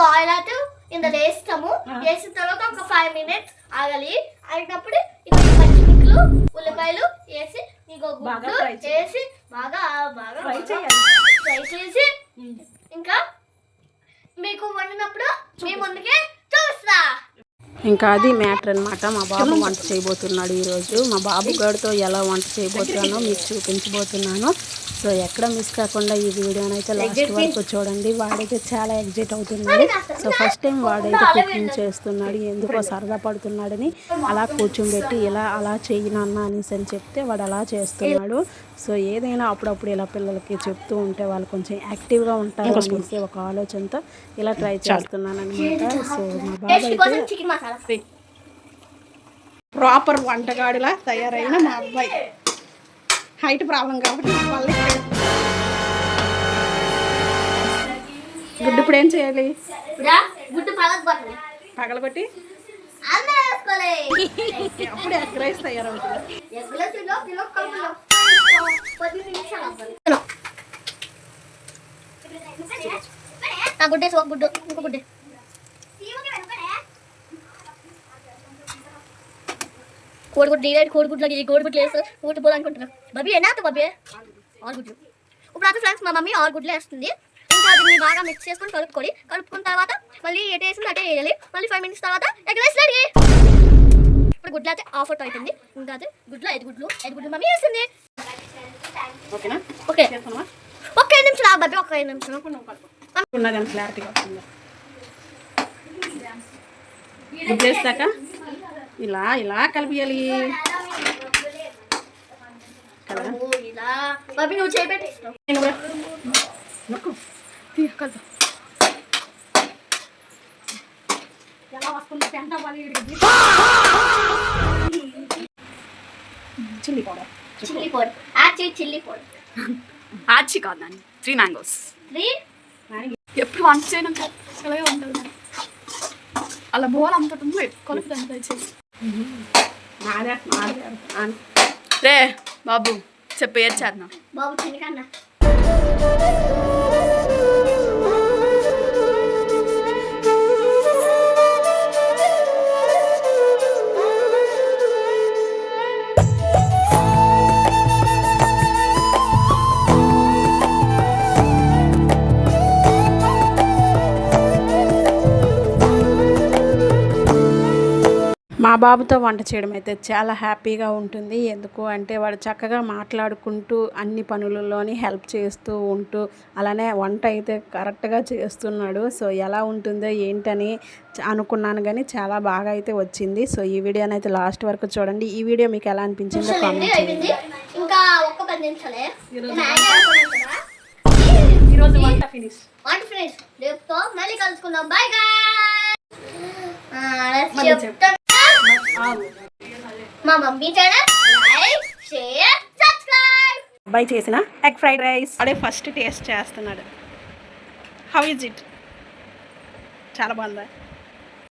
Oil అయితే ఇందులో వేస్తాము. వేసిన తర్వాత ఒక 5 minutes ఆగాలి. అయినప్పుడు ఇక పచ్చిమిర్చులు ఉల్లిపాయలు వేసి ఇక గుడ్లు వేసి బాగా బాగా ఫ్రై చేసి ఇంకా మీకు వండినప్పుడు మీ ముందుకే చూస్తా. ఇంకా అది మ్యాటర్ అనమాట. మా బాబు వంట చేయబోతున్నాడు ఈరోజు. మా బాబు గడితో ఎలా వంట చేయబోతున్నానో మీకు చూపించబోతున్నాను. సో ఎక్కడ మిస్ కాకుండా ఈ వీడియోని అయితే లాస్ట్ వరకు చూడండి. వాడైతే చాలా ఎగ్జైట్ అవుతున్నాడు. సో ఫస్ట్ టైం వాడైతే కుకింగ్ చేస్తున్నాడు. ఎందుకో సరదా పడుతున్నాడని అలా కూర్చోబెట్టి ఇలా అలా చెయ్యి నాన్న అనేసి అని చెప్తే వాడు అలా చేస్తున్నాడు. సో ఏదైనా అప్పుడప్పుడు ఇలా పిల్లలకి చెప్తూ ఉంటే వాళ్ళు కొంచెం యాక్టివ్గా ఉంటారు అనేసి ఒక ఆలోచనతో ఇలా ట్రై చేస్తున్నాను అనమాట. సో మా బాబు అయితే ప్రాపర్ వంటగాడిలా తయారైన మా అబ్బాయి. హైట్ ప్రాబ్లం కాబట్టి గుడ్డు ఇప్పుడు ఏం చేయాలి? గుడ్డు పగలగొట్టి అప్పుడు ఎగ్ రైస్ తయారవుతుంది. కోడిగుడ్లు వేసి ఊటి పోవాలనుకుంటున్నా. బబ్బీ ఎన్నా బబ్బీ 6 గుడ్లు. ఇప్పుడు అయితే ఫ్రెండ్స్ మా మమ్మీ 6 గుడ్లు వేస్తుంది. ఇంకా అది బాగా మిక్స్ చేసుకొని కలుపుకున్న తర్వాత మళ్ళీ ఎటు వేసింది అటే వేయాలి. మళ్ళీ 5 minutes తర్వాత ఎగ్ రైస్ రెడీ. ఇప్పుడు గుడ్లు అయితే ఆఫ్ అవుట్ అవుతుంది. ఇంకా అయితే గుడ్లు 5 గుడ్లు మమ్మీ వేస్తుంది. ఓకే ఒక్క 5 నిమిషాలు బబ్బీ, ఒక్క 5 నిమిషాలు గుడ్లు వేస్తాక ఇలా ఇలా కలిపియాలి. బబ్బీ నువ్వు చేయబెట్టి చిల్లీ పౌడర్ ఆచి కాదు నాని 3 mangoes. ఎప్పుడు వంట చేయడం అలాగే ఉంటుంది. అలా బోల్ అమ్ముతుందో కలుపుతాను దయచేసి. రే బాబు చెప్పు ఏది చేద్దాం బాబు చిన్నకన్నా. మా బాబుతో వంట చేయడం అయితే చాలా హ్యాపీగా ఉంటుంది. ఎందుకు అంటే వాడు చక్కగా మాట్లాడుకుంటూ అన్ని పనులలోని హెల్ప్ చేస్తూ ఉంటూ అలానే వంట అయితే కరెక్ట్గా చేస్తున్నాడు. సో ఎలా ఉంటుందో ఏంటని అనుకున్నాను కానీ చాలా బాగా అయితే వచ్చింది. సో ఈ వీడియోని అయితే లాస్ట్ వరకు చూడండి. ఈ వీడియో మీకు ఎలా అనిపించిందో కామెంట్ చేయండి. ఇంకా ఒక్క 10 నిమిషాలే ఈరోజు వంట ఫినిష్. రేపుతో మళ్ళీ కలుసుకుందాం. బై మా mummy channel like share subscribe. అబ్బాయి చేసిన ఎగ్ ఫ్రైడ్ రైస్ అదే ఫస్ట్ టేస్ట్ చేస్తున్నాడు. How is it? చాలా బాగుందా?